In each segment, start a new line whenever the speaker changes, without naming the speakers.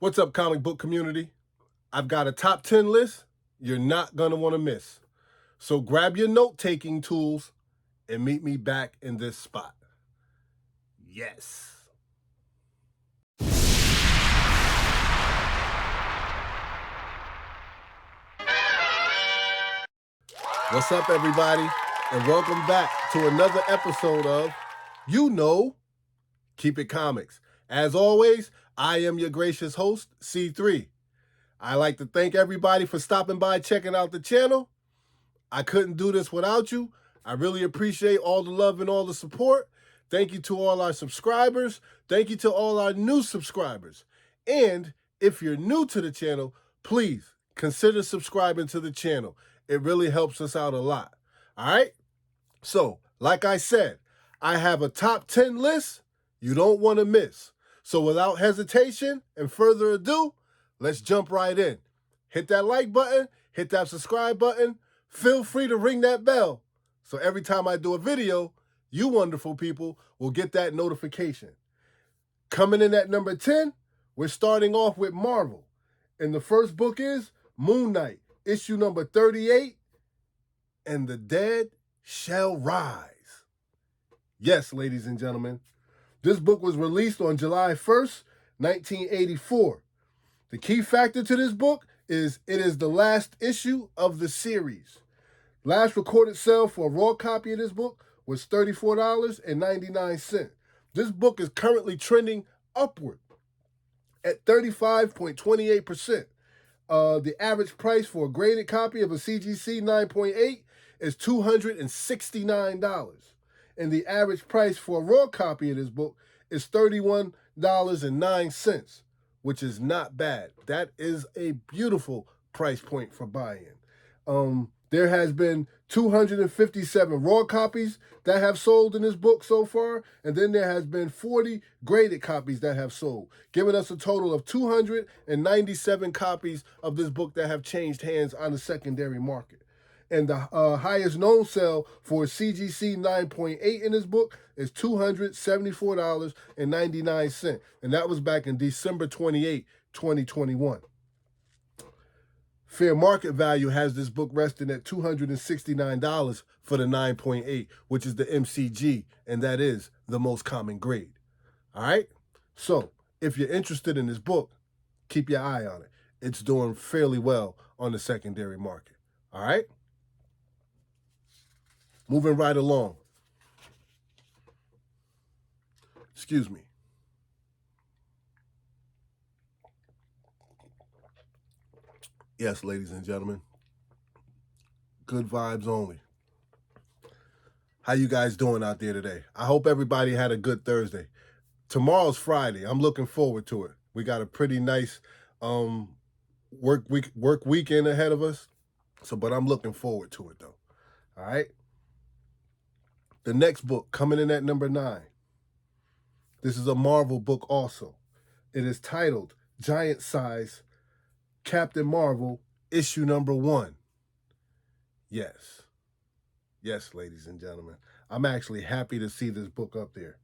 What's up, comic book community? I've got a top 10 list you're not going to want to miss. So grab your note-taking tools and meet me back in this spot. Yes. What's up, everybody? And welcome back to another episode of Keep It Comics. As always, I am your gracious host, C3. I'd like to thank everybody for stopping by, checking out the channel. I couldn't do this without you. I really appreciate all the love and all the support. Thank you to all our subscribers. Thank you to all our new subscribers. And if you're new to the channel, please consider subscribing to the channel. It really helps us out a lot. All right? So, like I said, I have a top 10 list you don't want to miss. So without hesitation and further ado, let's jump right in. Hit that like button, hit that subscribe button. Feel free to ring that bell so every time I do a video, you wonderful people will get that notification. Coming in at number 10, we're starting off with Marvel. And the first book is Moon Knight, issue number 38, And the Dead Shall Rise. Yes, ladies and gentlemen, this book was released on July 1st, 1984. The key factor to this book is it is the last issue of the series. Last recorded sale for a raw copy of this book was $34.99. This book is currently trending upward at 35.28%. The average price for a graded copy of a CGC 9.8 is $269. And the average price for a raw copy of this book is $31.09, which is not bad. That is a beautiful price point for buy-in. There has been 257 raw copies that have sold in this book so far, and then there has been 40 graded copies that have sold, giving us a total of 297 copies of this book that have changed hands on the secondary market. And the highest known sale for CGC 9.8 in this book is $274.99. And that was back in December 28, 2021. Fair market value has this book resting at $269 for the 9.8, which is the MCG, and that is the most common grade. All right? So, if you're interested in this book, keep your eye on it. It's doing fairly well on the secondary market. All right? Moving right along. Excuse me. Yes, ladies and gentlemen. Good vibes only. How you guys doing out there today? I hope everybody had a good Thursday. Tomorrow's Friday. I'm looking forward to it. We got a pretty nice work weekend ahead of us. But I'm looking forward to it though. All right? The next book coming in at number 9. This is a Marvel book also. It is titled Giant Size Captain Marvel, issue number 1. Yes. Yes, ladies and gentlemen. I'm actually happy to see this book up there.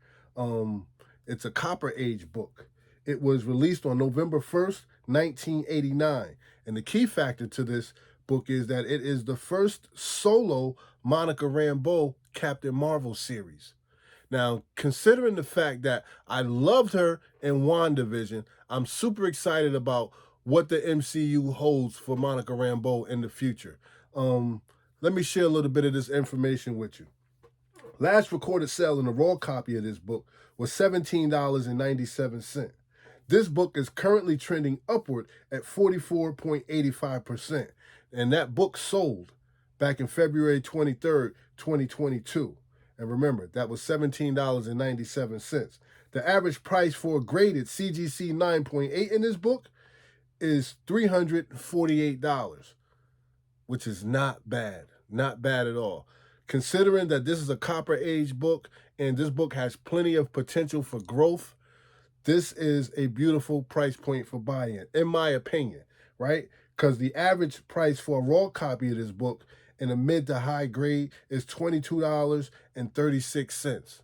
It's a Copper Age book. It was released on November 1st, 1989. And the key factor to this book is that it is the first solo Monica Rambeau Captain Marvel series. Now, considering the fact that I loved her in WandaVision, I'm super excited about what the MCU holds for Monica Rambeau in the future. Let me share a little bit of this information with you. Last recorded sale in a raw copy of this book was $17.97. This book is currently trending upward at 44.85%. And that book sold back in February 23rd, 2022. And remember, that was $17.97. The average price for a graded CGC 9.8 in this book is $348, which is not bad. Not bad at all. Considering that this is a Copper Age book and this book has plenty of potential for growth, this is a beautiful price point for buy-in, in my opinion, right? Because the average price for a raw copy of this book in a mid to high grade is $22.36.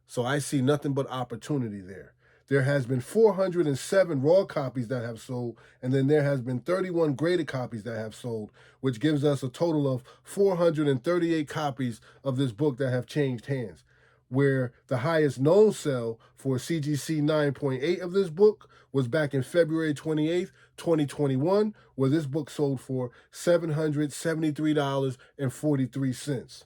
So I see nothing but opportunity there. There has been 407 raw copies that have sold, and then there has been 31 graded copies that have sold, which gives us a total of 438 copies of this book that have changed hands. Where the highest known sell for CGC 9.8 of this book was back in February 28th, 2021, where this book sold for $773.43.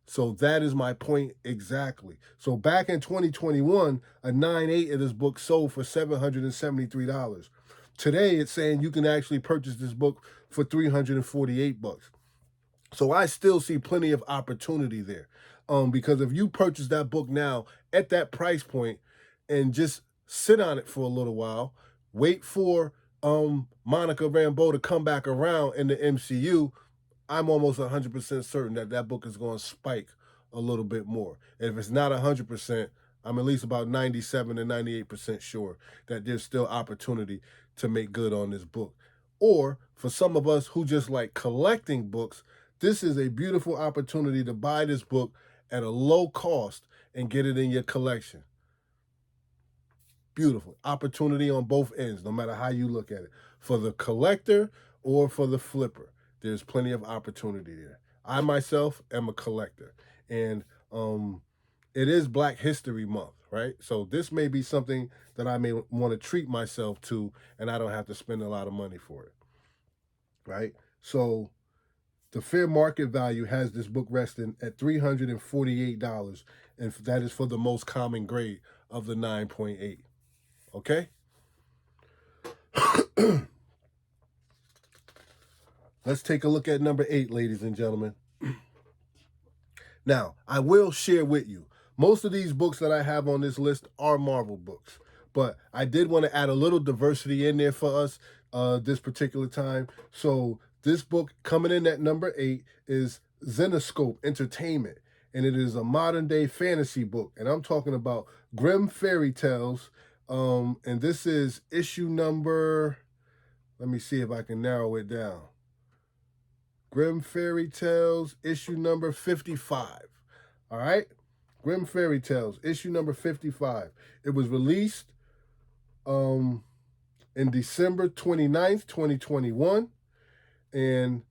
So that is my point exactly. So back in 2021, a 9.8 of this book sold for $773. Today, it's saying you can actually purchase this book for $348. So I still see plenty of opportunity there. Because if you purchase that book now at that price point and just sit on it for a little while, wait for Monica Rambeau to come back around in the MCU, I'm almost 100% certain that that book is going to spike a little bit more. And if it's not 100%, I'm at least about 97 to 98% sure that there's still opportunity to make good on this book. Or for some of us who just like collecting books, this is a beautiful opportunity to buy this book at a low cost and get it in your collection. Beautiful opportunity on both ends, no matter how you look at it. For the collector or for the flipper, there's plenty of opportunity there. I myself am a collector, and it is Black History Month, right? So this may be something that I may want to treat myself to, and I don't have to spend a lot of money for it, right? So the fair market value has this book resting at $348, and that is for the most common grade of the 9.8. Okay? Let's take a look at number 8, ladies and gentlemen. Now, I will share with you, most of these books that I have on this list are Marvel books, but I did want to add a little diversity in there for us this particular time. So this book coming in at number 8 is Zenescope Entertainment, and it is a modern day fantasy book, and I'm talking about Grimm Fairy Tales, and this is issue number, let me see if I can narrow it down. Grimm Fairy Tales, issue number 55. All right? Grimm Fairy Tales, issue number 55. It was released in December 29th, 2021. And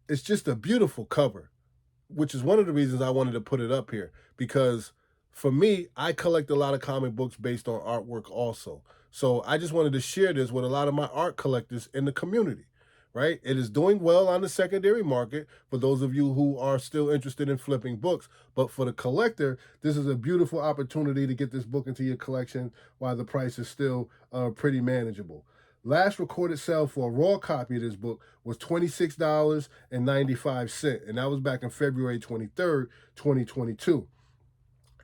it's just a beautiful cover, which is one of the reasons I wanted to put it up here. Because for me, I collect a lot of comic books based on artwork also. So I just wanted to share this with a lot of my art collectors in the community. Right? It is doing well on the secondary market for those of you who are still interested in flipping books. But for the collector, this is a beautiful opportunity to get this book into your collection while the price is still pretty manageable. Last recorded sale for a raw copy of this book was $26.95, and that was back on February 23rd, 2022.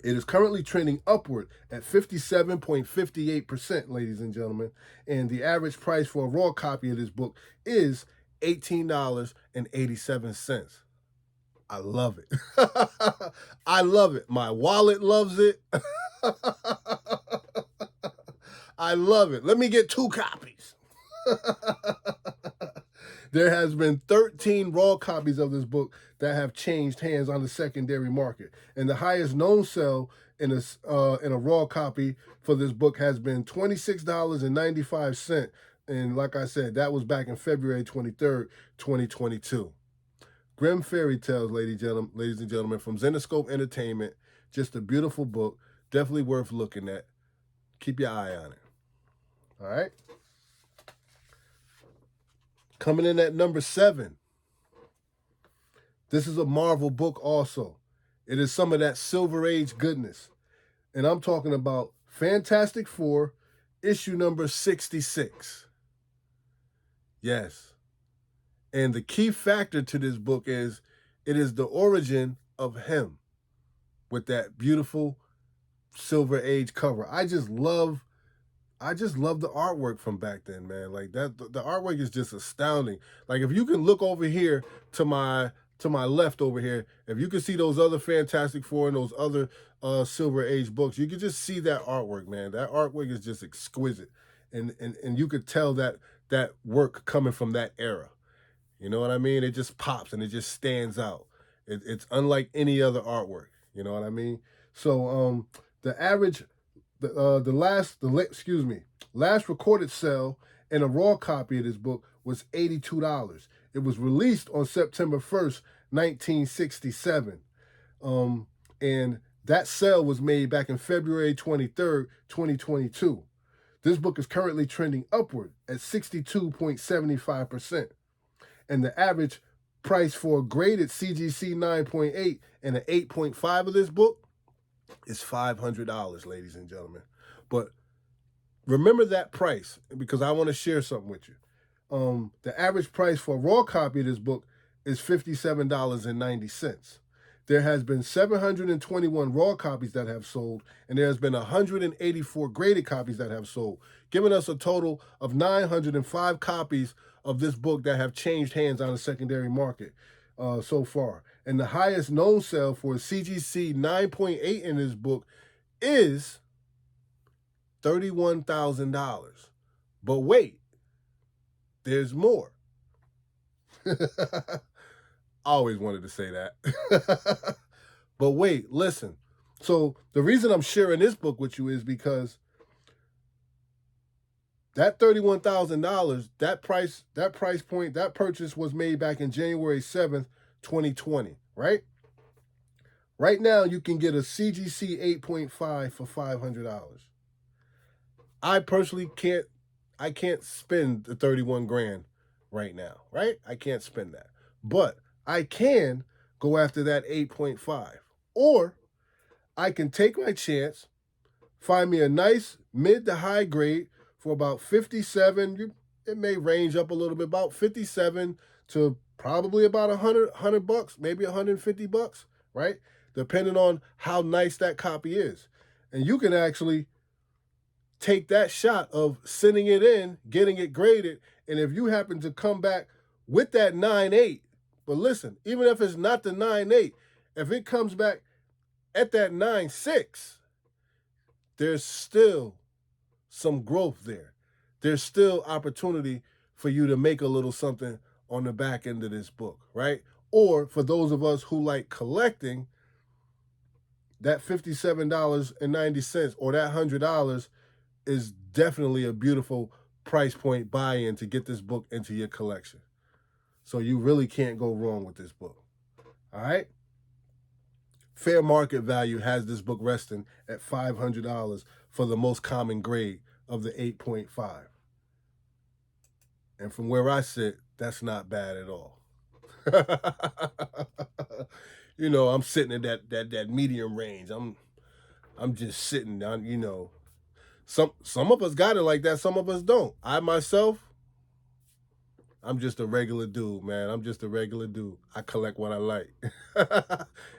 It is currently trending upward at 57.58%, ladies and gentlemen. And the average price for a raw copy of this book is $18.87. I love it. I love it. My wallet loves it. I love it. Let me get 2 copies. There has been 13 raw copies of this book that have changed hands on the secondary market, and the highest known sell in a raw copy for this book has been $26.95, and like I said, that was back in February 23rd, 2022. Grimm Fairy Tales, ladies and gentlemen, from Zenescope Entertainment. Just a beautiful book, definitely worth looking at. Keep your eye on it. All right. Coming in at number 7. This is a Marvel book also. It is some of that Silver Age goodness. And I'm talking about Fantastic Four, issue number 66. Yes. And the key factor to this book is it is the origin of him with that beautiful Silver Age cover. I just love the artwork from back then, man. Like that, the artwork is just astounding. Like if you can look over here to my left over here, if you can see those other Fantastic Four and those other Silver Age books, you can just see that artwork, man. That artwork is just exquisite, and you could tell that work coming from that era. You know what I mean? It just pops and it just stands out. It's unlike any other artwork. You know what I mean? So the average last recorded sale in a raw copy of this book was $82. It was released on September 1st, 1967. And that sale was made back in February 23rd, 2022. This book is currently trending upward at 62.75%. And the average price for a graded CGC 9.8 and an 8.5 of this book is $500, ladies and gentlemen. But remember that price, because I want to share something with you. The average price for a raw copy of this book is $57.90. There has been 721 raw copies that have sold, and there has been 184 graded copies that have sold, giving us a total of 905 copies of this book that have changed hands on the secondary market so far. And the highest known sale for a CGC 9.8 in this book is $31,000. But wait, there's more. I always wanted to say that. But wait, listen. So the reason I'm sharing this book with you is because that $31,000, that price point, that purchase was made back in January 7th, 2020, right? Right now, you can get a CGC 8.5 for $500. I personally can't spend the 31 grand right now, right? I can't spend that. But I can go after that 8.5. Or I can take my chance, find me a nice mid to high grade for about 57. It may range up a little bit, about 57 to probably about $100, maybe $150, right? Depending on how nice that copy is. And you can actually take that shot of sending it in, getting it graded, and if you happen to come back with that 9.8, but listen, even if it's not the 9.8, if it comes back at that 9.6, there's still some growth there. There's still opportunity for you to make a little something on the back end of this book, right? Or for those of us who like collecting, that $57.90 or that $100 is definitely a beautiful price point buy-in to get this book into your collection. So you really can't go wrong with this book. All right? Fair market value has this book resting at $500 for the most common grade of the 8.5. And from where I sit, that's not bad at all. You know, I'm sitting in that medium range. I'm just sitting on, you know. Some of us got it like that, some of us don't. I myself, I'm just a regular dude, man. I'm just a regular dude. I collect what I like.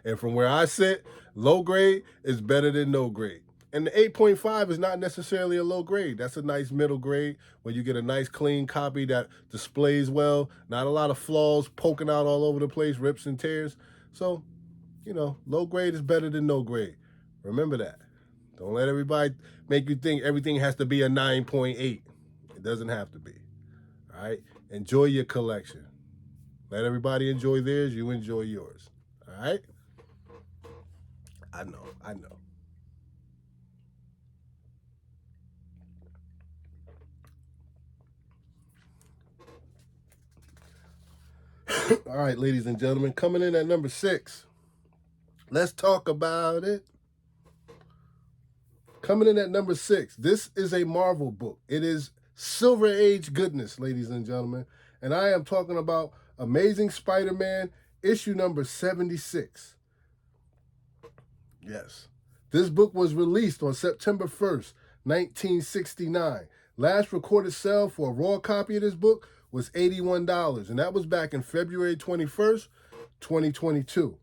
And from where I sit, low grade is better than no grade. And the 8.5 is not necessarily a low grade. That's a nice middle grade where you get a nice clean copy that displays well, not a lot of flaws poking out all over the place, rips and tears. So, you know, low grade is better than no grade. Remember that. Don't let everybody make you think everything has to be a 9.8. It doesn't have to be. All right? Enjoy your collection. Let everybody enjoy theirs. You enjoy yours. All right? I know. All right, ladies and gentlemen, coming in at number 6. Let's talk about it. Coming in at number 6. This is a Marvel book. It is Silver Age goodness, ladies and gentlemen. And I am talking about Amazing Spider-Man, issue number 76. Yes. This book was released on September 1st, 1969. Last recorded sale for a raw copy of this book was $81, and that was back in February 21st, 2022.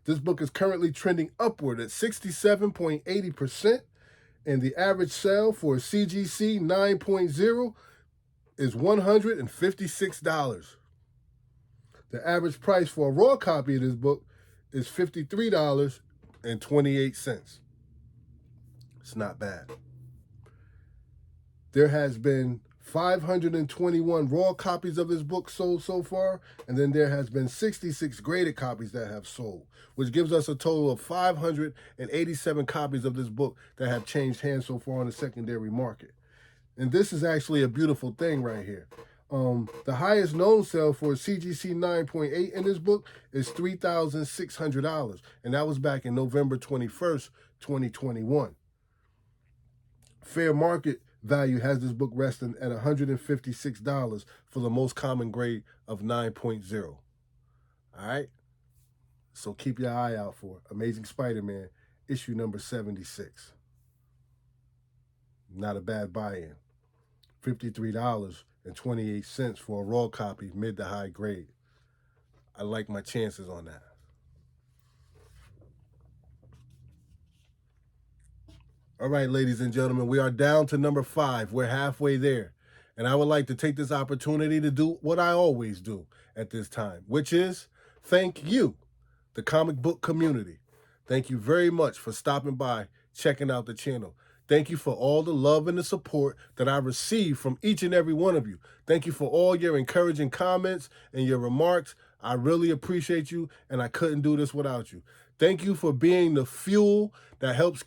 This book is currently trending upward at 67.80%, and the average sale for a CGC 9.0 is $156. The average price for a raw copy of this book is $53.28. It's not bad. There has been 521 raw copies of this book sold so far, and then there has been 66 graded copies that have sold, which gives us a total of 587 copies of this book that have changed hands so far on the secondary market. And this is actually a beautiful thing right here. The highest known sale for CGC 9.8 in this book is $3,600, and that was back in November 21st, 2021. Fair market value has this book resting at $156 for the most common grade of 9.0. All right? So keep your eye out for it. Amazing Spider-Man, issue number 76. Not a bad buy-in. $53.28 for a raw copy, mid to high grade. I like my chances on that. All right, ladies and gentlemen, we are down to number 5. We're halfway there. And I would like to take this opportunity to do what I always do at this time, which is thank you, the comic book community. Thank you very much for stopping by, checking out the channel. Thank you for all the love and the support that I receive from each and every one of you. Thank you for all your encouraging comments and your remarks. I really appreciate you, and I couldn't do this without you. Thank you for being the fuel that helps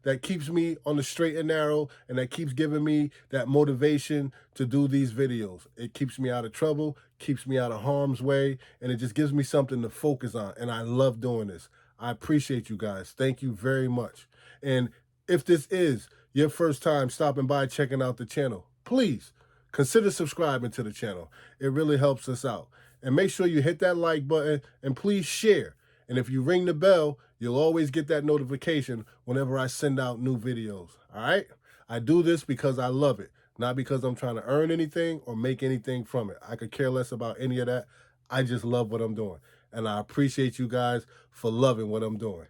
that keeps me on the straight and narrow, and that keeps giving me that motivation to do these videos. It keeps me out of trouble, keeps me out of harm's way, and it just gives me something to focus on, and I love doing this. I appreciate you guys. Thank you very much. And if this is your first time stopping by checking out the channel, please consider subscribing to the channel. It really helps us out. And make sure you hit that like button and please share. And if you ring the bell, you'll always get that notification whenever I send out new videos. All right? I do this because I love it, not because I'm trying to earn anything or make anything from it. I could care less about any of that. I just love what I'm doing. And I appreciate you guys for loving what I'm doing.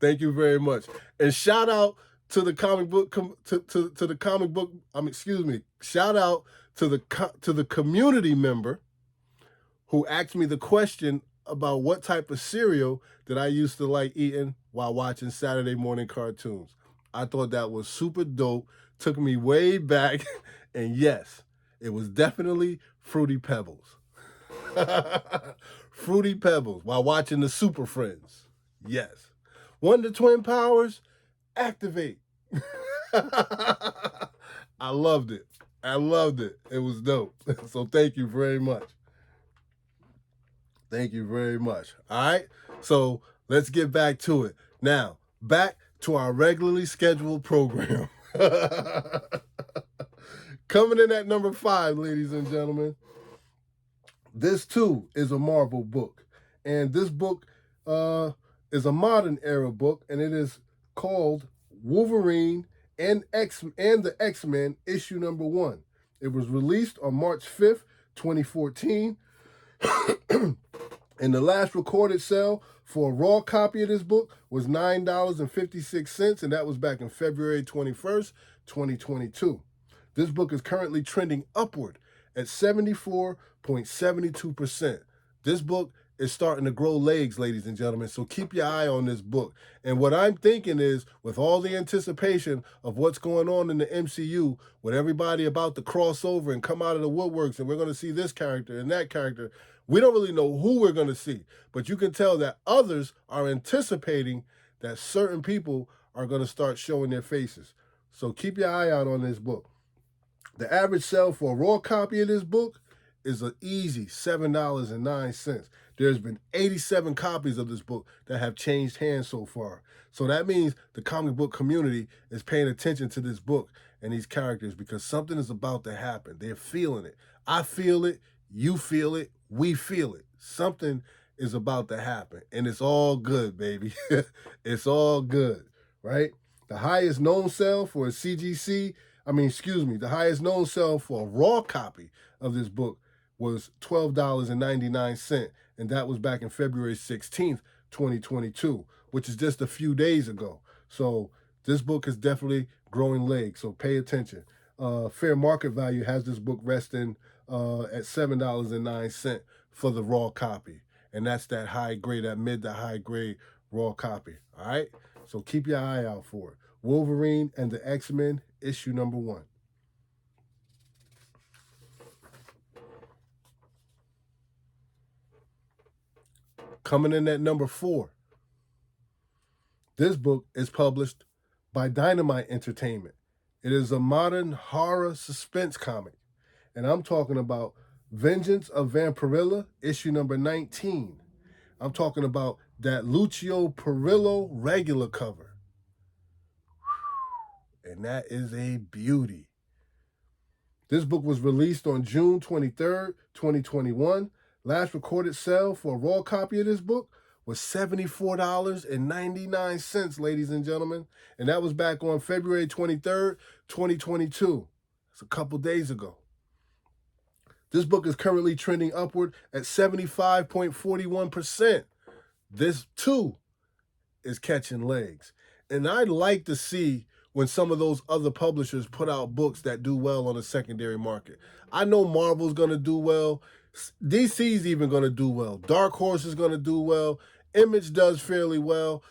Thank you very much. And shout out to the comic book shout out to the community member who asked me the question about what type of cereal that I used to like eating while watching Saturday morning cartoons. I thought that was super dope. Took me way back. And yes, it was definitely Fruity Pebbles. Fruity Pebbles while watching the Super Friends. Yes. Wonder Twin powers, activate. I loved it. I loved it. It was dope. So thank you very much. Thank you very much. All right. So let's get back to it. Now, back to our regularly scheduled program. Coming in at number 5, ladies and gentlemen. This too is a Marvel book. And this book is a modern era book, and it is called Wolverine and the X-Men issue number 1. It was released on March 5th, 2014. And the last recorded sale for a raw copy of this book was $9.56, and that was back in February 21st, 2022. This book is currently trending upward at 74.72%. This book is starting to grow legs, ladies and gentlemen, so keep your eye on this book. And what I'm thinking is, with all the anticipation of what's going on in the MCU, with everybody about to cross over and come out of the woodworks, and we're going to see this character and that character, we don't really know who we're going to see, but you can tell that others are anticipating that certain people are going to start showing their faces. So keep your eye out on this book. The average sale for a raw copy of this book is an easy $7.09. There's been 87 copies of this book that have changed hands so far. So that means the comic book community is paying attention to this book and these characters, because something is about to happen. They're feeling it. I feel it. You feel it. We feel it. Something is about to happen, and it's all good, baby. It's all good, right? The highest known sale for a the highest known sale for a raw copy of this book was $12.99, and that was back in February 16th, 2022, which is just a few days ago. So this book is definitely growing legs, so pay attention. Fair market value has this book resting at $7.09 for the raw copy, and that's that high grade, that mid to high grade raw copy. All right, so keep your eye out for it. Wolverine and the X-Men issue number 1. Coming in at number 4, this book is published by Dynamite Entertainment. It is a modern horror suspense comic, and I'm talking about Vengeance of Vampirilla, issue number 19. I'm talking about that Lucio Perillo regular cover. And that is a beauty. This book was released on June 23rd, 2021. Last recorded sale for a raw copy of this book was $74.99, ladies and gentlemen. And that was back on February 23rd, 2022. It's a couple days ago. This book is currently trending upward at 75.41%. This, too, is catching legs. And I'd like to see when some of those other publishers put out books that do well on the secondary market. I know Marvel's going to do well. DC's even going to do well. Dark Horse is going to do well. Image does fairly well.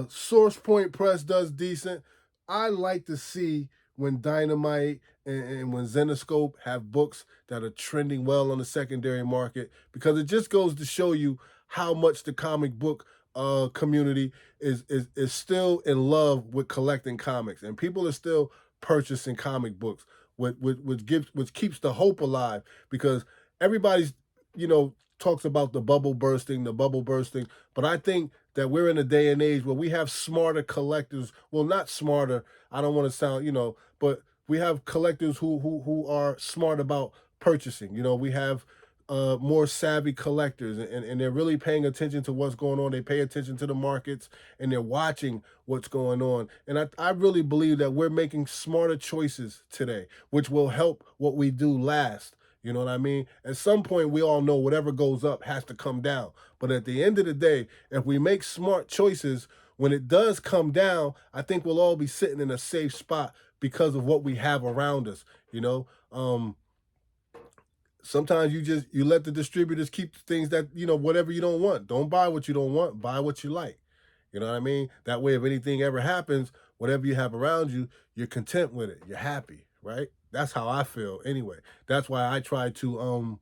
Source Point Press does decent. I like to see when Dynamite and when Zenescope have books that are trending well on the secondary market, because it just goes to show you how much the comic book community is still in love with collecting comics, and people are still purchasing comic books, which keeps the hope alive, because everybody's talks about the bubble bursting, but I think that we're in a day and age where we have smarter collectors. Well, not smarter, I don't want to sound, but we have collectors who are smart about purchasing. We have more savvy collectors, and they're really paying attention to what's going on. They pay attention to the markets, and they're watching what's going on. And I really believe that we're making smarter choices today, which will help what we do last. You know what I mean? At some point, we all know whatever goes up has to come down. But at the end of the day, if we make smart choices, when it does come down, I think we'll all be sitting in a safe spot because of what we have around us. Sometimes you let the distributors keep the things that, whatever you don't want. Don't buy what you don't want. Buy what you like. You know what I mean? That way, if anything ever happens, whatever you have around you, you're content with it. You're happy, right? That's how I feel anyway. That's why I try to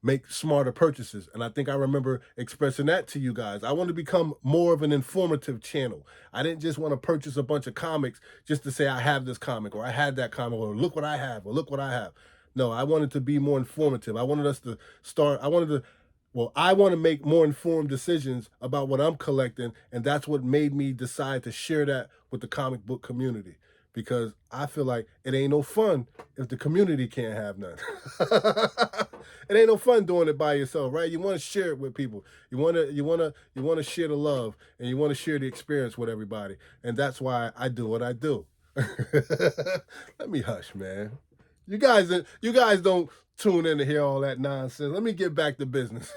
make smarter purchases. And I think I remember expressing that to you guys. I want to become more of an informative channel. I didn't just want to purchase a bunch of comics just to say I have this comic, or I had that comic, or look what I have, or look what I have. No, I wanted to be more informative. I wanted us to start, I want to make more informed decisions about what I'm collecting, and that's what made me decide to share that with the comic book community, because I feel like it ain't no fun if the community can't have none. It ain't no fun doing it by yourself, right? You want to share it with people. You want to share the love, and you want to share the experience with everybody, and that's why I do what I do. Let me hush, man. You guys don't tune in to hear all that nonsense. Let me get back to business.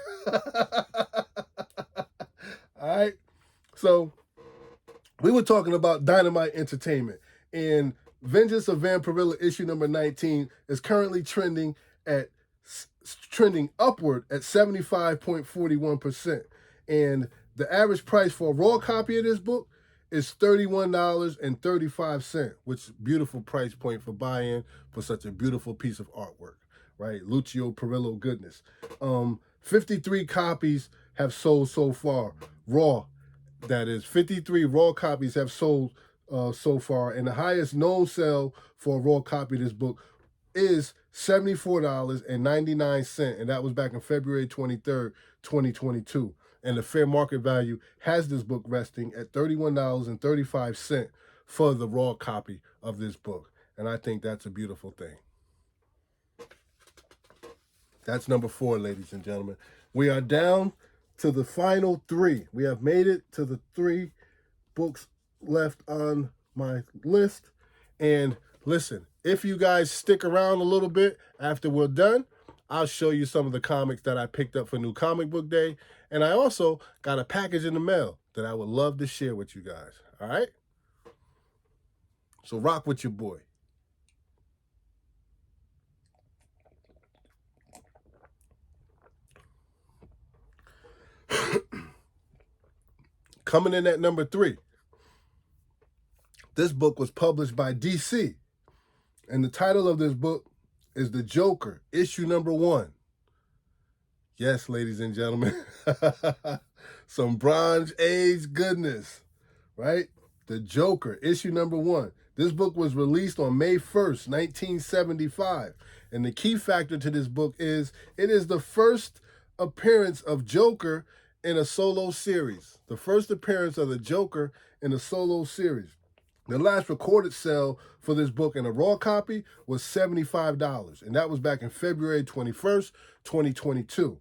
All right. So we were talking about Dynamite Entertainment, and Vengeance of Vampirilla issue number 19 is currently trending upward at 75.41%. And the average price for a raw copy of this book is $31.35, which is a beautiful price point for buy-in for such a beautiful piece of artwork, right? Lucio Perillo goodness. 53 copies have sold so far, raw. That is, 53 raw copies have sold so far, and the highest known sale for a raw copy of this book is $74.99, and that was back on February 23rd, 2022. And the fair market value has this book resting at $31.35 for the raw copy of this book. And I think that's a beautiful thing. That's number 4, ladies and gentlemen. We are down to the final 3. We have made it to the 3 books left on my list. And listen, if you guys stick around a little bit after we're done, I'll show you some of the comics that I picked up for New Comic Book Day. And I also got a package in the mail that I would love to share with you guys. All right? So rock with your boy. Coming in at number 3. This book was published by DC. And the title of this book is The Joker, issue number 1. Yes, ladies and gentlemen, some Bronze Age goodness, right? The Joker, issue number 1. This book was released on May 1st, 1975. And the key factor to this book is it is the first appearance of Joker in a solo series. The first appearance of the Joker in a solo series. The last recorded sale for this book in a raw copy was $75, and that was back in February 21st, 2022.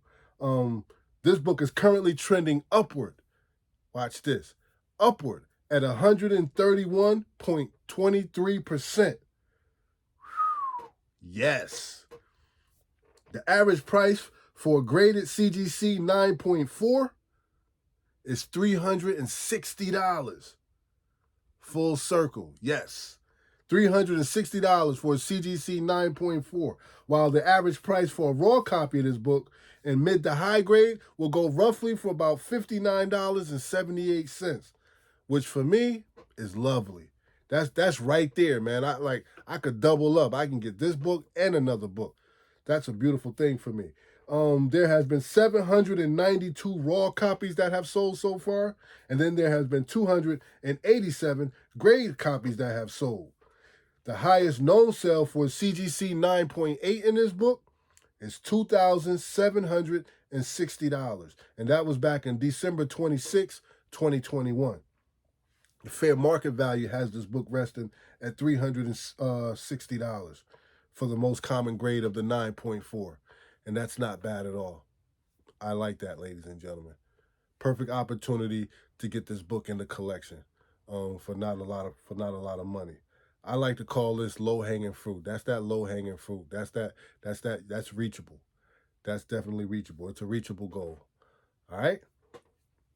This book is currently trending upward. Watch this. Upward at 131.23%. Yes. The average price for a graded CGC 9.4 is $360. Full circle, yes. $360 for a CGC 9.4, while the average price for a raw copy of this book in mid to high grade will go roughly for about $59.78, which for me is lovely. That's right there, man. I could double up. I can get this book and another book. That's a beautiful thing for me. There has been 792 raw copies that have sold so far, and then there has been 287 grade copies that have sold. The highest known sale for CGC 9.8 in this book is $2,760, and that was back in December 26, 2021. The fair market value has this book resting at $360 for the most common grade of the 9.4. And that's not bad at all. I like that, ladies and gentlemen. Perfect opportunity to get this book in the collection for not a lot of money. I like to call this low-hanging fruit. That's that low-hanging fruit. That's reachable. That's definitely reachable. It's a reachable goal. All right?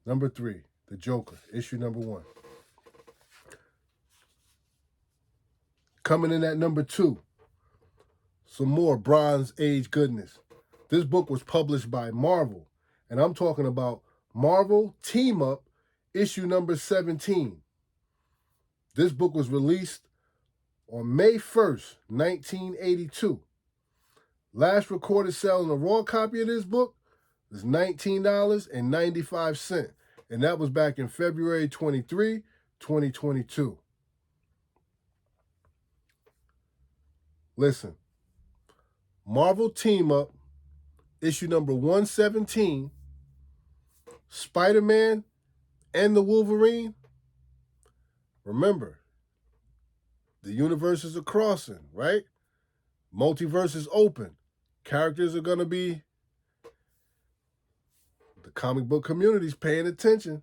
Number 3, The Joker, issue number 1. Coming in at number 2, some more Bronze Age goodness. This book was published by Marvel, and I'm talking about Marvel Team Up, issue number 17. This book was released on May 1st, 1982. Last recorded sale in a raw copy of this book was $19.95, and that was back in February 23, 2022. Listen, Marvel Team Up, issue number 117, Spider-Man and the Wolverine. Remember, the universes are crossing, right? Multiverse is open. Characters are going to be, the comic book community's paying attention.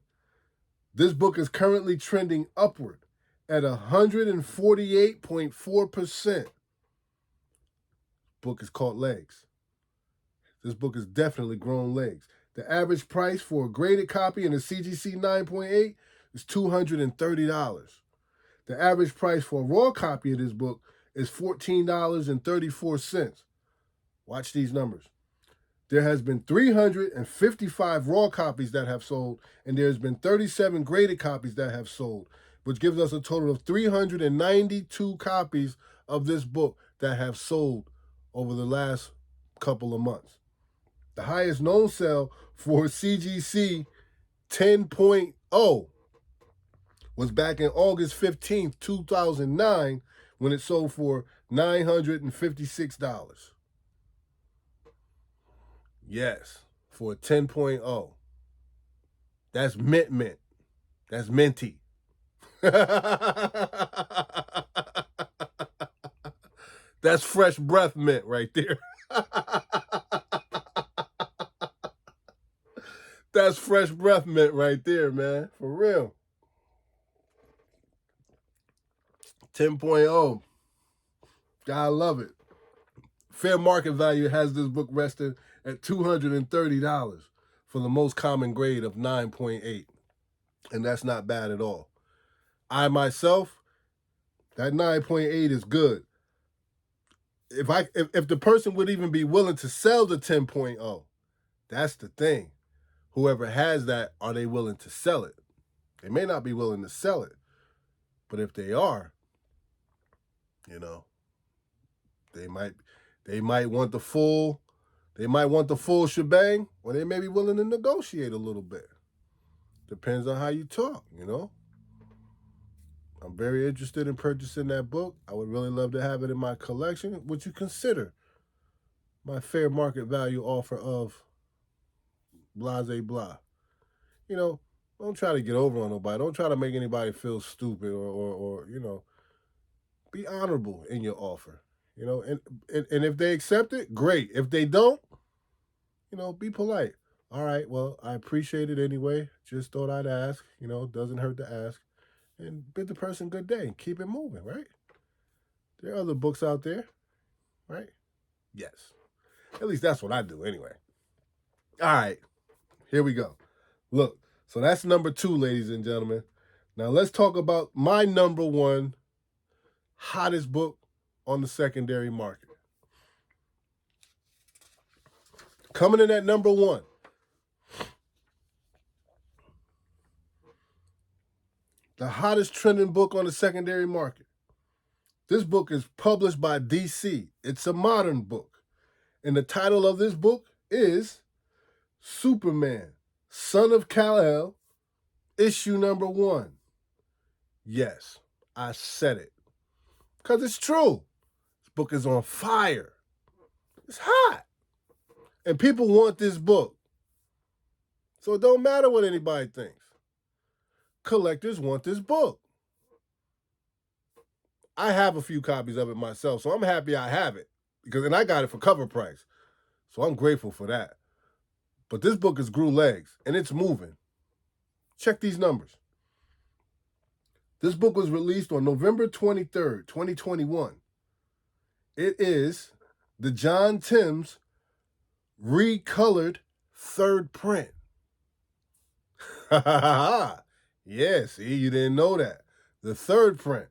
This book is currently trending upward at 148.4%. Book is called legs. This book has definitely grown legs. The average price for a graded copy in a CGC 9.8 is $230. The average price for a raw copy of this book is $14.34. Watch these numbers. There has been 355 raw copies that have sold, and there's been 37 graded copies that have sold, which gives us a total of 392 copies of this book that have sold over the last couple of months. The highest known sale for CGC 10.0 was back in August 15th, 2009, when it sold for $956. Yes, for a 10.0. That's mint. That's minty. That's fresh breath mint right there. That's fresh breath mint right there, man. For real. 10.0. Gotta love it. Fair market value has this book resting at $230 for the most common grade of 9.8. And that's not bad at all. I myself, that 9.8 is good. If the person would even be willing to sell the 10.0, that's the thing. Whoever has that, are they willing to sell it? They may not be willing to sell it, but if they are, they might want the full shebang, or they may be willing to negotiate a little bit. Depends on how you talk, you know. I'm very interested in purchasing that book. I would really love to have it in my collection. Would you consider my fair market value offer of blase blah? You know, don't try to get over on nobody. Don't try to make anybody feel stupid or you know, be honorable in your offer. You know, and if they accept it, great. If they don't, you know, be polite. All right, well, I appreciate it anyway. Just thought I'd ask. You know, doesn't hurt to ask. And bid the person good day and keep it moving, right? There are other books out there, right? Yes. At least that's what I do anyway. All right, here we go. Look, so that's number 2, ladies and gentlemen. Now let's talk about my number 1 hottest book on the secondary market. Coming in at number 1. The hottest trending book on the secondary market. This book is published by DC. It's a modern book. And the title of this book is Superman, Son of Kal-El, issue number 1. Yes, I said it. Because it's true. This book is on fire. It's hot. And people want this book. So it don't matter what anybody thinks. Collectors want this book. I have a few copies of it myself, so I'm happy I have it. And I got it for cover price. So I'm grateful for that. But this book has grew legs, and it's moving. Check these numbers. This book was released on November 23rd, 2021. It is the John Timms recolored 3rd print. Yeah, see, you didn't know that. The 3rd print.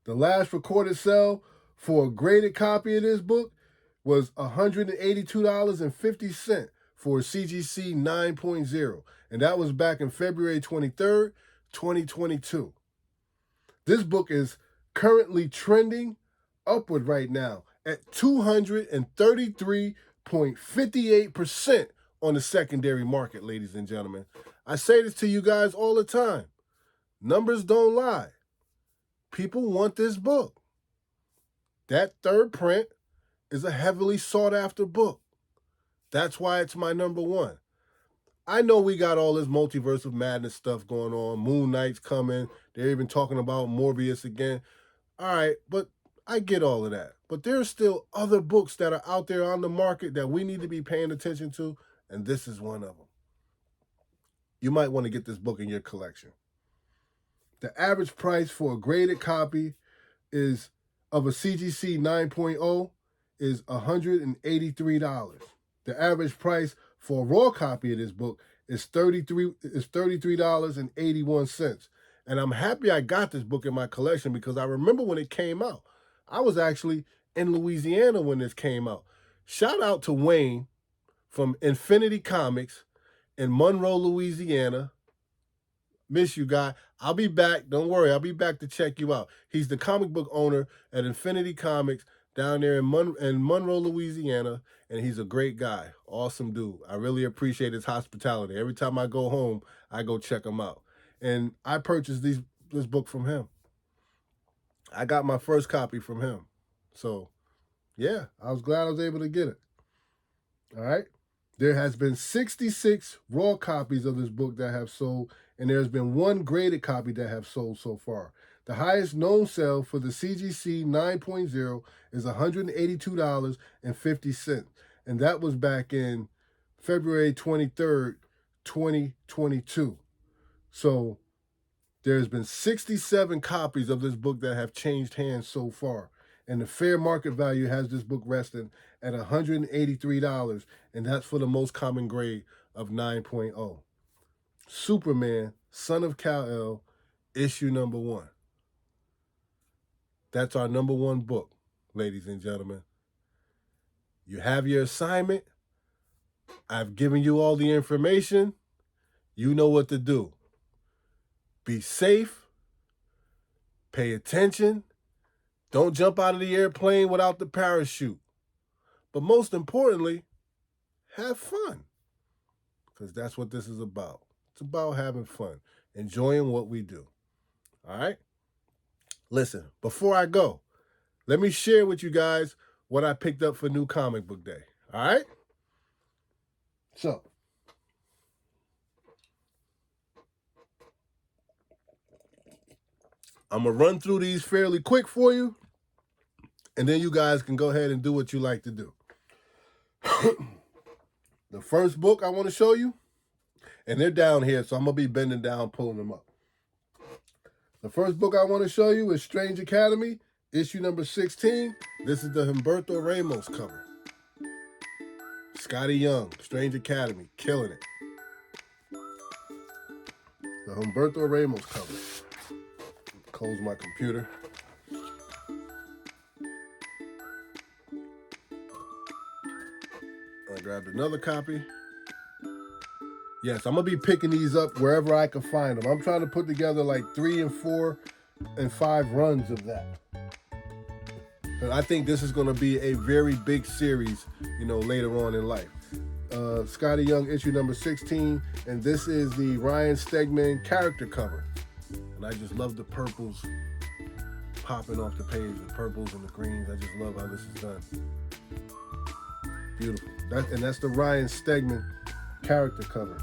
The last recorded sale for a graded copy of this book was $182.50 for a CGC 9.0. And that was back in February 23rd, 2022. This book is currently trending upward right now at 233.58% on the secondary market, ladies and gentlemen. I say this to you guys all the time. Numbers don't lie. People want this book. That 3rd print is a heavily sought after book. That's why it's my number 1. I know we got all this multiverse of madness stuff going on. Moon Knight's coming. They're even talking about Morbius again. All right, but I get all of that. But there's still other books that are out there on the market that we need to be paying attention to, and this is one of them. You might want to get this book in your collection. The average price for a graded copy is of a CGC 9.0 is $183. The average price for a raw copy of this book is $33.81. And I'm happy I got this book in my collection because I remember when it came out. I was actually in Louisiana when this came out. Shout out to Wayne from Infinity Comics in Monroe, Louisiana. Miss you, guy. I'll be back. Don't worry. I'll be back to check you out. He's the comic book owner at Infinity Comics down there in Monroe, Louisiana, and he's a great guy. Awesome dude. I really appreciate his hospitality. Every time I go home, I go check him out. And I purchased this book from him. I got my first copy from him. So, yeah, I was glad I was able to get it. All right? There has been 66 raw copies of this book that have sold, and there's been 1 graded copy that have sold so far. The highest known sale for the CGC 9.0 is $182.50, and that was back in February 23rd, 2022. So there's been 67 copies of this book that have changed hands so far, and the fair market value has this book resting at $183, and that's for the most common grade of 9.0. Superman, Son of Kal-El, issue number 1. That's our number 1 book, ladies and gentlemen. You have your assignment. I've given you all the information. You know what to do. Be safe. Pay attention. Don't jump out of the airplane without the parachute. But most importantly, have fun. Because that's what this is about. It's about having fun, enjoying what we do. All right? Listen, before I go, let me share with you guys what I picked up for New Comic Book Day. All right? So, I'm going to run through these fairly quick for you, and then you guys can go ahead and do what you like to do. The first book I want to show you, and they're down here, so I'm going to be bending down, pulling them up. The first book I want to show you is Strange Academy, issue number 16. This is the Humberto Ramos cover. Scotty Young, Strange Academy, killing it. The Humberto Ramos cover. Close my computer. I grabbed another copy. Yes, I'm going to be picking these up wherever I can find them. I'm trying to put together like 3 and 4 and 5 runs of that. And I think this is going to be a very big series, later on in life. Scotty Young, issue number 16, and this is the Ryan Stegman character cover. And I just love the purples popping off the page, the purples and the greens. I just love how this is done. Beautiful. That's the Ryan Stegman character cover.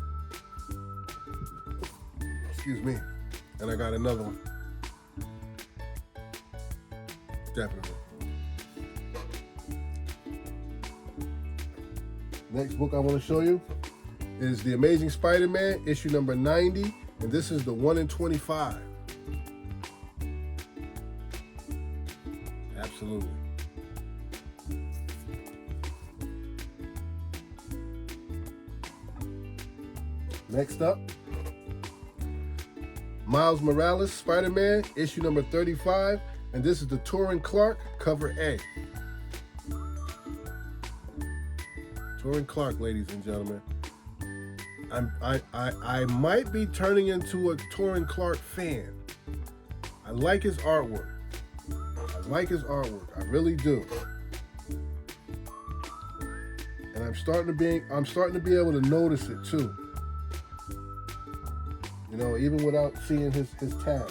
Excuse me. And I got another one. Definitely. Next book I want to show you is The Amazing Spider-Man, issue number 90, and this is the 1 in 25. Absolutely. Next up, Miles Morales, Spider-Man, issue number 35, and this is the Torrin Clark, cover A. Torrin Clark, ladies and gentlemen. I might be turning into a Torrin Clark fan. I like his artwork. I really do. And I'm starting to be able to notice it too. Even without seeing his tag.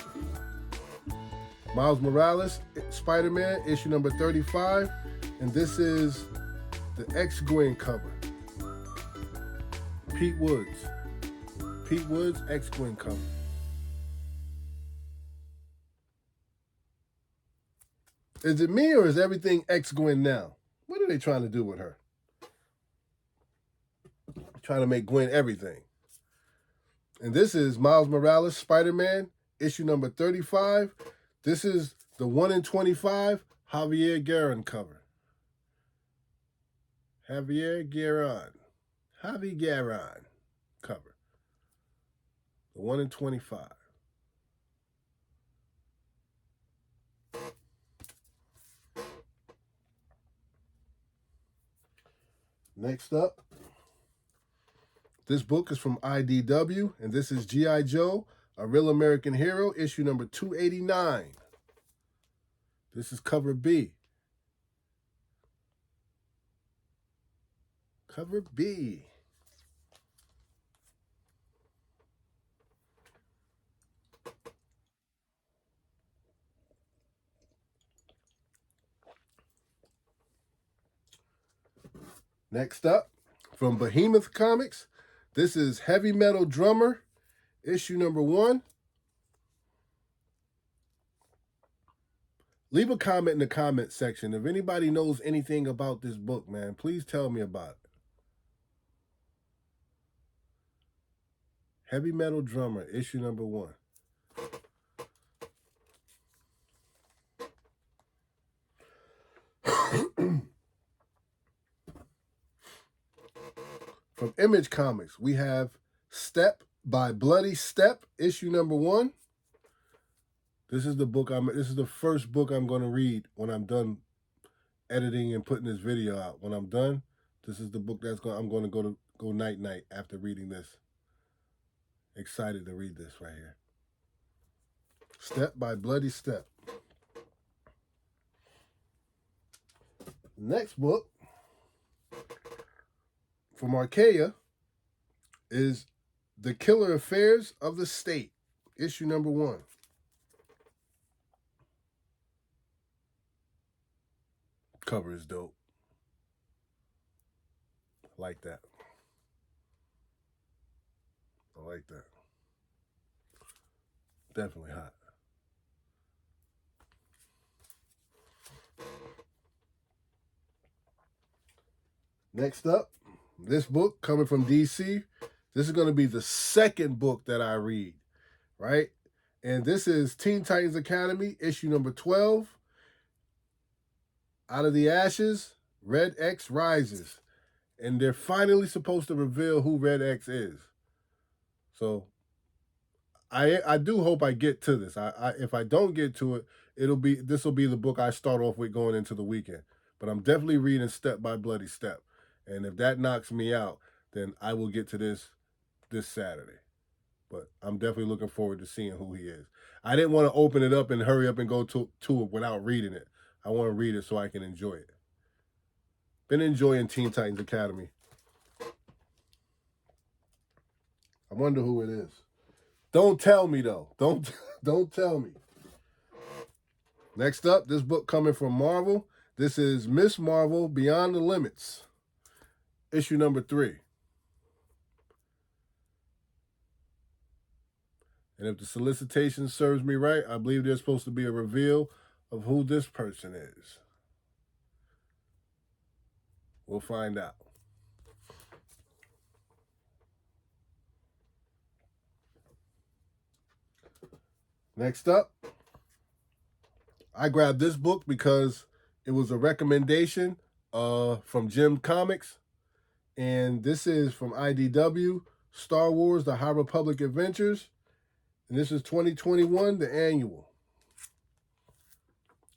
Miles Morales, Spider-Man, issue number 35, and this is the X-Gwen cover. Pete Woods, X-Gwen cover. Is it me or is everything X-Gwen now? What are they trying to do with her? Trying to make Gwen everything. And this is Miles Morales, Spider-Man, issue number 35. This is the 1 in 25 Javier Garron cover. Javi Garron cover. The 1 in 25. Next up, this book is from IDW, and this is G.I. Joe, A Real American Hero, issue number 289. This is cover B. Cover B. Next up, from Behemoth Comics, this is Heavy Metal Drummer, issue number 1. Leave a comment in the comment section. If anybody knows anything about this book, man, please tell me about it. Heavy Metal Drummer, issue number 1. From Image Comics, we have Step by Bloody Step, issue number 1. This is the first book I'm going to read when I'm done editing and putting this video out. When I'm done, this is the book I'm going to go night after reading this. Excited to read this right here. Step by Bloody Step. Next book from Archaea is The Killer Affairs of the State, issue number 1. Cover is dope. I like that. I like that. Definitely hot. Next up, this book coming from DC. This is going to be the second book that I read, right? And this is Teen Titans Academy, issue number 12. Out of the Ashes, Red X rises. And they're finally supposed to reveal who Red X is. So I do hope I get to this. If I don't get to it, this will be the book I start off with going into the weekend. But I'm definitely reading Step by Bloody Step. And if that knocks me out, then I will get to this Saturday. But I'm definitely looking forward to seeing who he is. I didn't want to open it up and hurry up and go to it without reading it. I want to read it so I can enjoy it. Been enjoying Teen Titans Academy. I wonder who it is. Don't tell me though. Don't tell me. Next up, this book coming from Marvel. This is Miss Marvel Beyond the Limits, issue number 3. And if the solicitation serves me right, I believe there's supposed to be a reveal of who this person is. We'll find out. Next up, I grabbed this book because it was a recommendation from Jim Comics. And this is from IDW, Star Wars, The High Republic Adventures. And this is 2021, the annual.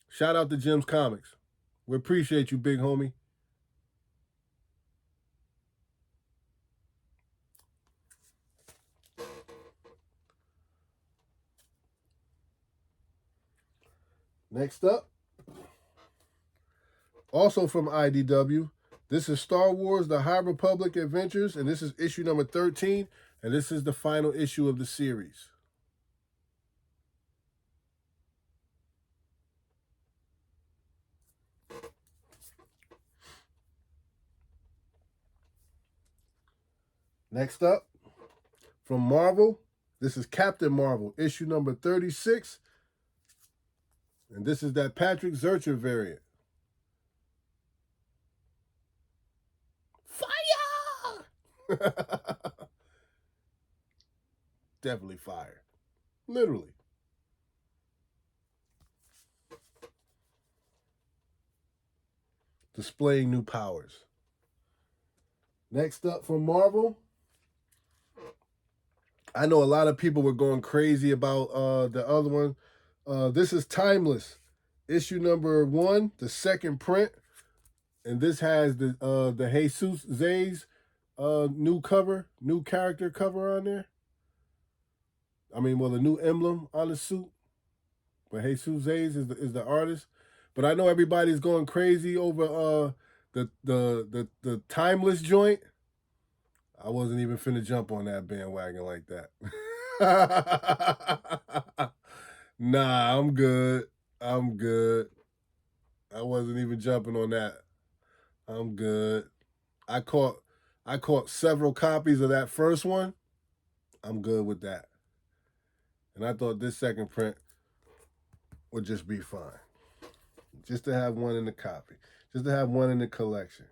Shout out to Jim's Comics. We appreciate you, big homie. Next up, also from IDW, this is Star Wars, The High Republic Adventures, and this is issue number 13, and this is the final issue of the series. Next up, from Marvel, this is Captain Marvel, issue number 36, and this is that Patrick Zircher variant. Fire! Definitely fire. Literally. Displaying new powers. Next up from Marvel, I know a lot of people were going crazy about the other one. This is Timeless, issue number 1, the second print, and this has the Jesus Zay's new character cover on there. I mean, well, the new emblem on the suit, but Jesus Zay's is the artist. But I know everybody's going crazy over the Timeless joint. I wasn't even finna jump on that bandwagon like that. Nah, I'm good. I wasn't even jumping on that. I'm good. I caught several copies of that first one. I'm good with that. And I thought this second print would just be fine. Just to have one in the copy. Just to have one in the collection.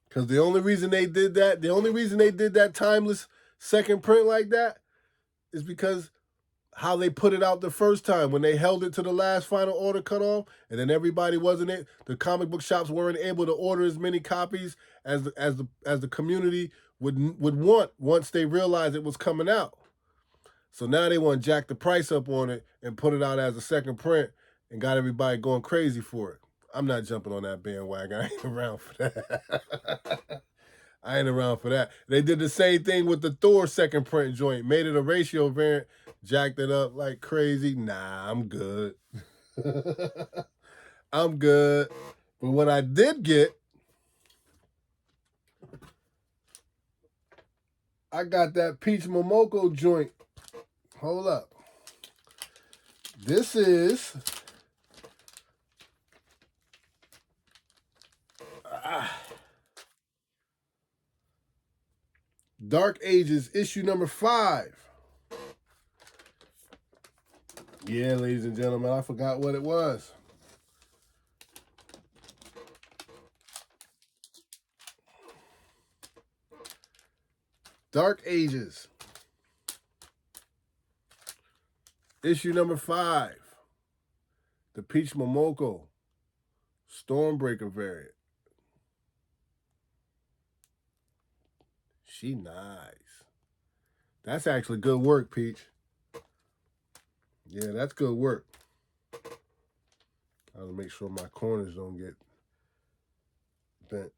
Because the only reason they did that Timeless second print like that is because how they put it out the first time when they held it to the last final order cutoff, and then everybody wasn't it. The comic book shops weren't able to order as many copies as the community would want once they realized it was coming out. So now they want to jack the price up on it and put it out as a second print and got everybody going crazy for it. I'm not jumping on that bandwagon. I ain't around for that. I ain't around for that. They did the same thing with the Thor second print joint. Made it a ratio variant, jacked it up like crazy. Nah, I'm good. I'm good. But what I did get, I got that Peach Momoko joint. Hold up. This is Dark Ages, issue number 5. Yeah, ladies and gentlemen, I forgot what it was. Dark Ages, issue number 5. The Peach Momoko Stormbreaker variant. She nice. That's actually good work, Peach. Yeah, that's good work. I want to make sure my corners don't get bent.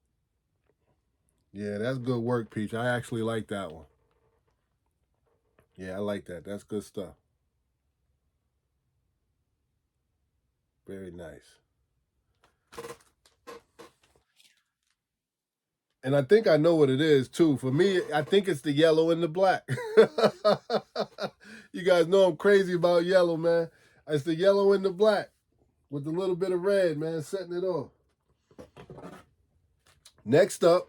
Yeah, that's good work, Peach. I actually like that one. Yeah, I like that. That's good stuff. Very nice. And I think I know what it is, too. For me, I think it's the yellow and the black. You guys know I'm crazy about yellow, man. It's the yellow and the black with a little bit of red, man, setting it off. Next up,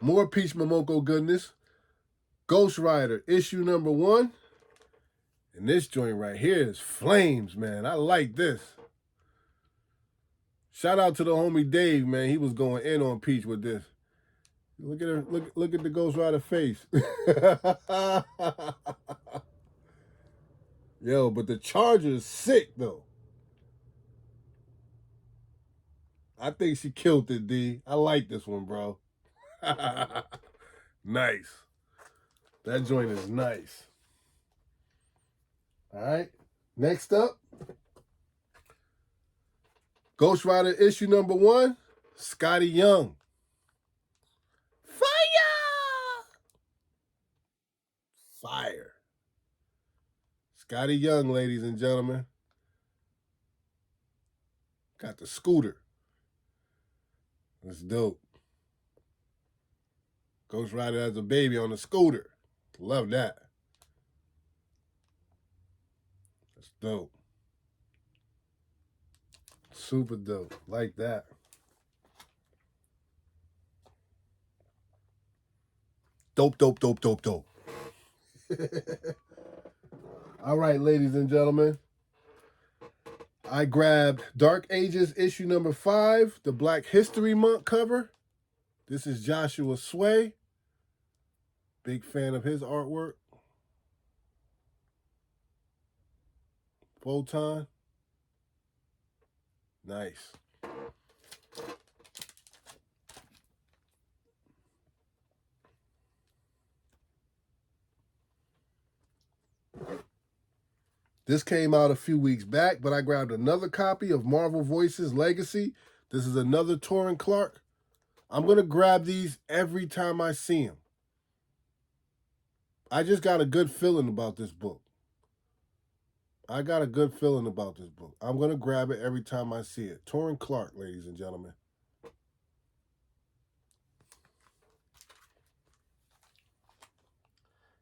more Peach Momoko goodness. Ghost Rider, issue number 1. And this joint right here is flames, man. I like this. Shout out to the homie Dave, man. He was going in on Peach with this. Look at her. Look at the Ghost Rider face. Yo, but the Charger is sick though. I think she killed it, D. I like this one, bro. Nice. That joint is nice. All right. Next up, Ghost Rider issue number 1, Scotty Young. Fire! Fire. Scotty Young, ladies and gentlemen. Got the scooter. That's dope. Ghost Rider has a baby on a scooter. Love that. That's dope. Super dope. Like that. Dope, dope, dope, dope, dope. All right, ladies and gentlemen. I grabbed Dark Ages issue number 5, the Black History Month cover. This is Joshua Sway. Big fan of his artwork. Photon. Nice. This came out a few weeks back, but I grabbed another copy of Marvel Voices Legacy. This is another Torrin Clark. I'm going to grab these every time I see them. I just got a good feeling about this book. I'm going to grab it every time I see it. Torrin Clark, ladies and gentlemen.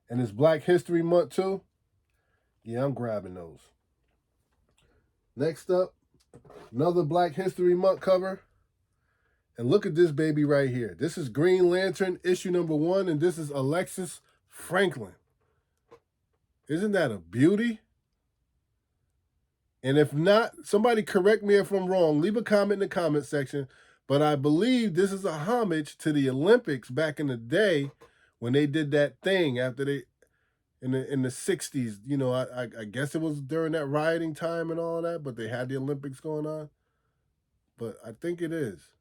And it's Black History Month too. Yeah, I'm grabbing those. Next up, another Black History Month cover. And look at this baby right here. This is Green Lantern issue number 1, and this is Alexis Franklin. Isn't that a beauty? And if not, somebody correct me if I'm wrong. Leave a comment in the comment section. But I believe this is a homage to the Olympics back in the day when they did that thing after they in the 60s. You know, I guess it was during that rioting time and all that, but they had the Olympics going on. But I think it is.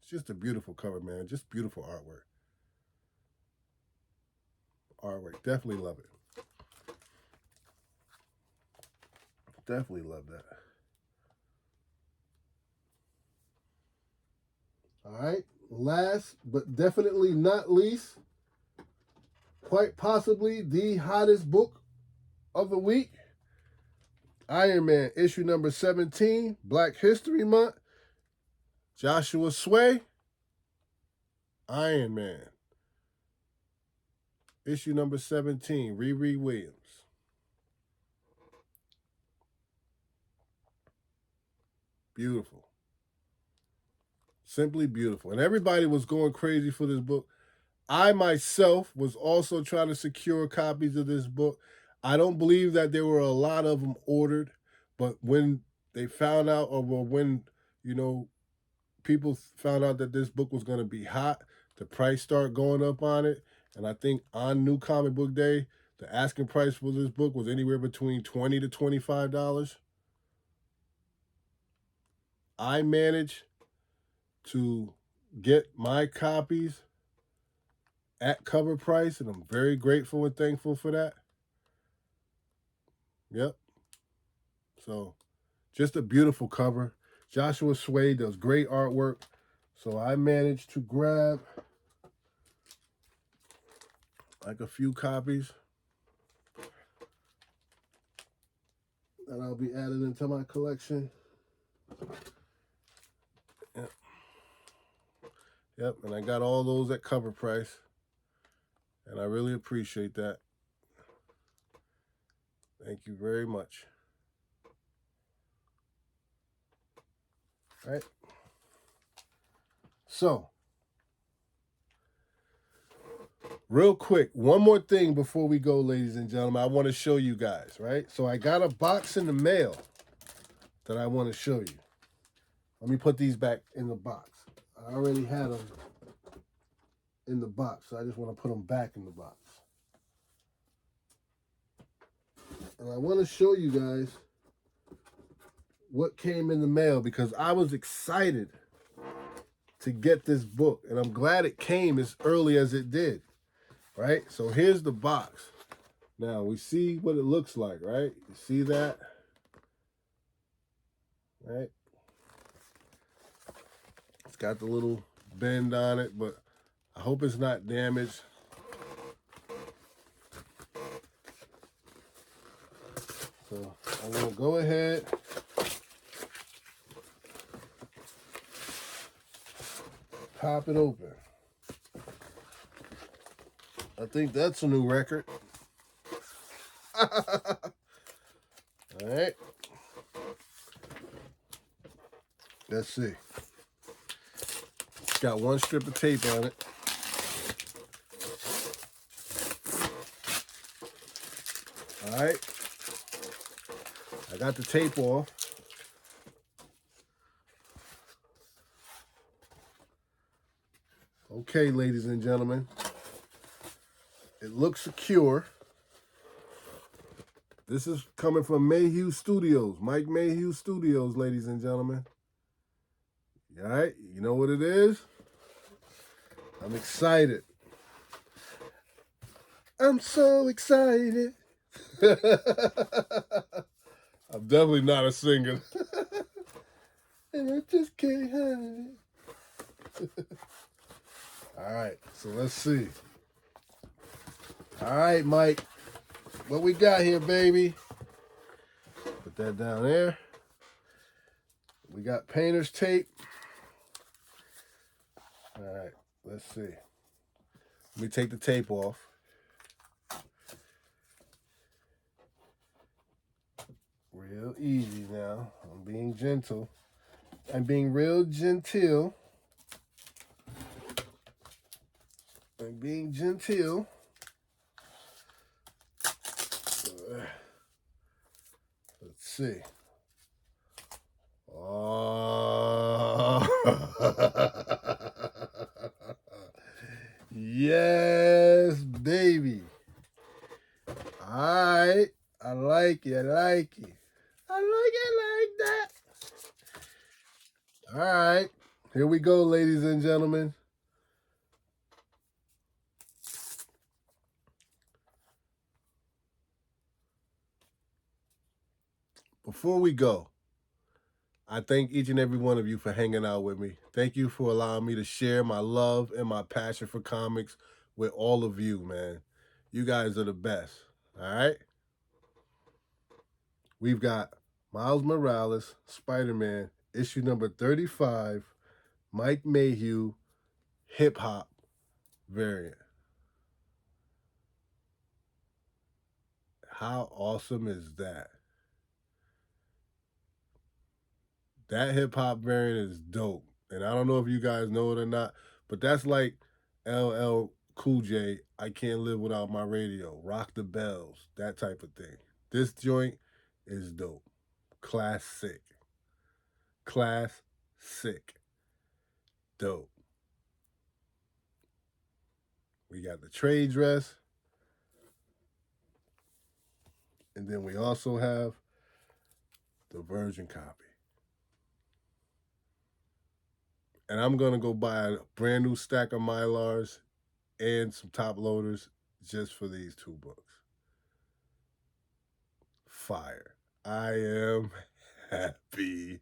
It's just a beautiful cover, man. Just beautiful artwork. Definitely love it. Definitely love that. All right. last but definitely not least, quite possibly the hottest book of the week, Iron Man, issue number 17, Black History Month, Joshua Sway, Iron Man. Issue number 17, Riri Williams. Beautiful. Simply beautiful. And everybody was going crazy for this book. I myself was also trying to secure copies of this book. I don't believe that there were a lot of them ordered, but when they found out, or when, people found out that this book was going to be hot, the price started going up on it. And I think on New Comic Book Day, the asking price for this book was anywhere between $20 to $25. I managed to get my copies at cover price, and I'm very grateful and thankful for that. Yep. So, just a beautiful cover. Joshua Sway does great artwork. So I managed to grab like a few copies that I'll be adding into my collection. Yep, and I got all those at cover price. And I really appreciate that. Thank you very much. All right. So, real quick, one more thing before we go, ladies and gentlemen. I want to show you guys, right? So I got a box in the mail that I want to show you. Let me put these back in the box. I already had them in the box, so I just want to put them back in the box. And I want to show you guys what came in the mail, because I was excited to get this book, and I'm glad it came as early as it did, right? So here's the box. Now we see what it looks like, right? You see that? Right? It's got the little bend on it, but I hope it's not damaged. So I'm gonna go ahead pop it open. I think that's a new record. All right. Let's see. It's got one strip of tape on it. All right. I got the tape off. Okay, ladies and gentlemen. It looks secure. This is coming from Mayhew Studios. Mike Mayhew Studios, ladies and gentlemen. All right, you know what it is? I'm excited. I'm so excited. I'm definitely not a singer. And I just can't hide it. All right, so let's see. All right, Mike. What we got here, baby? Put that down there. We got painter's tape. All right, let's see. Let me take the tape off. Real easy now. I'm being gentle. I'm being real genteel. I'm being genteel. Let's see. Oh. Yes, baby. All right. I like it. I like it. I like it like that. All right. Here we go, ladies and gentlemen. Before we go, I thank each and every one of you for hanging out with me. Thank you for allowing me to share my love and my passion for comics with all of you, man. You guys are the best. All right? We've got Miles Morales, Spider-Man, issue number 35, Mike Mayhew, hip hop variant. How awesome is that? That hip hop variant is dope. And I don't know if you guys know it or not, but that's like LL Cool J, I Can't Live Without My Radio, Rock the Bells, that type of thing. This joint is dope. Classic. Classic. Dope. We got the trade dress. And then we also have the virgin copy. And I'm going to go buy a brand new stack of Mylars and some top loaders just for these two books. Fire. I am happy.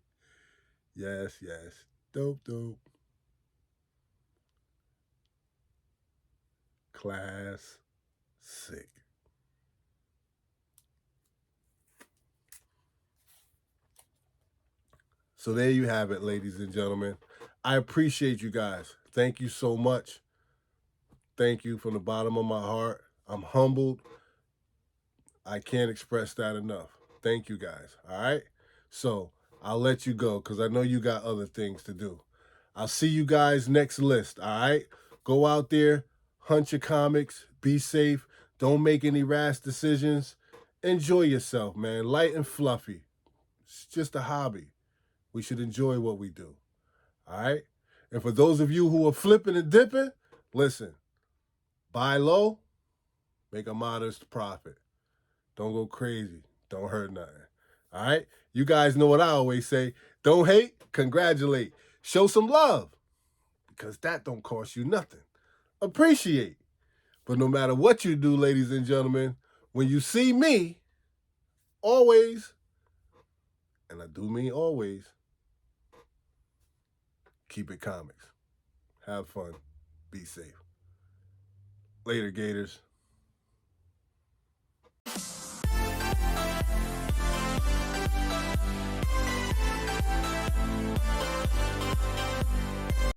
Yes, yes. Dope, dope. Class sick. So there you have it, ladies and gentlemen. I appreciate you guys. Thank you so much. Thank you from the bottom of my heart. I'm humbled. I can't express that enough. Thank you guys. All right? So I'll let you go because I know you got other things to do. I'll see you guys next list. All right? Go out there, hunt your comics, be safe. Don't make any rash decisions. Enjoy yourself, man. Light and fluffy. It's just a hobby. We should enjoy what we do. All right? And for those of you who are flipping and dipping, listen, buy low, make a modest profit. Don't go crazy. Don't hurt nothing. All right? You guys know what I always say. Don't hate, congratulate. Show some love because that don't cost you nothing. Appreciate. But no matter what you do, ladies and gentlemen, when you see me, always, and I do mean always, keep it comics. Have fun. Be safe. Later, Gators.